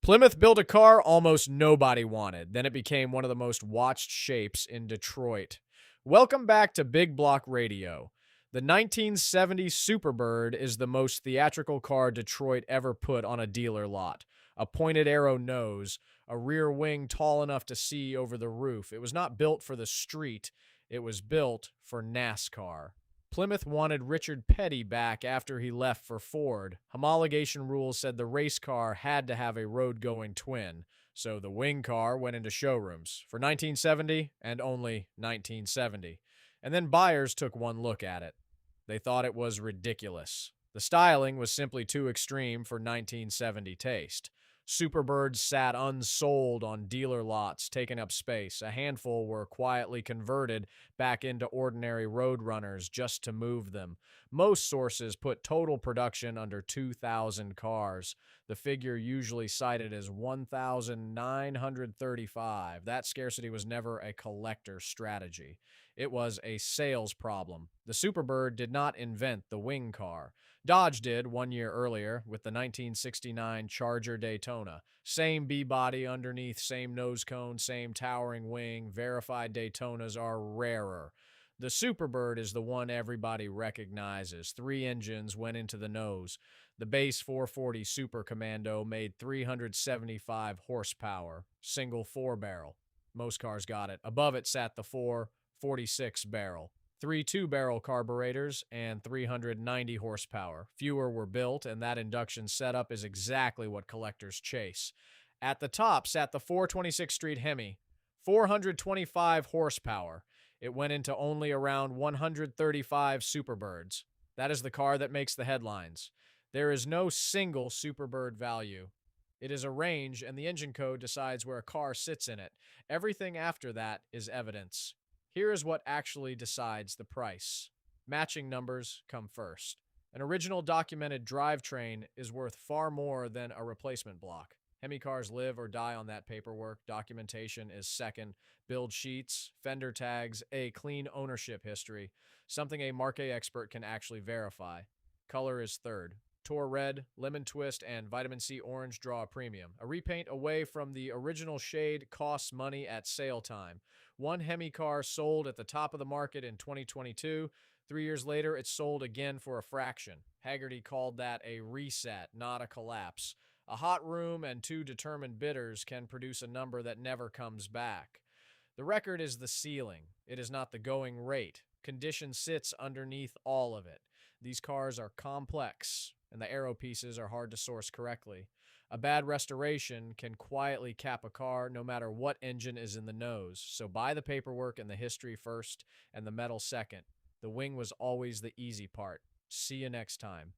Plymouth built a car almost nobody wanted. Then it became one of the most watched shapes in Detroit. Welcome back to Big Block Radio. The 1970 Superbird is the most theatrical car Detroit ever put on a dealer lot. A pointed aero nose, a rear wing tall enough to see over the roof. It was not built for the street. It was built for NASCAR. Plymouth wanted Richard Petty back after he left for Ford. Homologation rules said the race car had to have a road-going twin, so the wing car went into showrooms for 1970 and only 1970. And then buyers took one look at it. They thought it was ridiculous. The styling was simply too extreme for 1970 taste. Superbirds sat unsold on dealer lots, taking up space. A handful were quietly converted back into ordinary road runners just to move them. Most sources put total production under 2,000 cars. The figure usually cited as 1,935. That scarcity was never a collector strategy. It was a sales problem. The Superbird did not invent the wing car. Dodge did 1 year earlier with the 1969 Charger Daytona. Same B-body underneath, same nose cone, same towering wing. Verified Daytonas are rarer. The Superbird is the one everybody recognizes. 3 engines went into the nose. The base 440 Super Commando made 375 horsepower, single 4-barrel. Most cars got it. Above it sat the 446 barrel. 3 2-barrel carburetors, and 390 horsepower. Fewer were built, and that induction setup is exactly what collectors chase. At the top sat the 426 Street Hemi, 425 horsepower. It went into only around 135 Superbirds. That is the car that makes the headlines. There is no single Superbird value. It is a range, and the engine code decides where a car sits in it. Everything after that is evidence. Here is what actually decides the price. Matching numbers come first. An original documented drivetrain is worth far more than a replacement block. Hemi cars live or die on that paperwork. Documentation is second. Build sheets, fender tags, a clean ownership history, something a marque expert can actually verify. Color is third. Tor red, lemon twist, and vitamin C orange draw a premium. A repaint away from the original shade costs money at sale time. One Hemi car sold at the top of the market in 2022. 3 years later, it sold again for a fraction. Haggerty called that a reset, not a collapse. A hot room and 2 determined bidders can produce a number that never comes back. The record is the ceiling. It is not the going rate. Condition sits underneath all of it. These cars are complex, and the aero pieces are hard to source correctly. A bad restoration can quietly cap a car no matter what engine is in the nose. So buy the paperwork and the history first and the metal second. The wing was always the easy part. See you next time.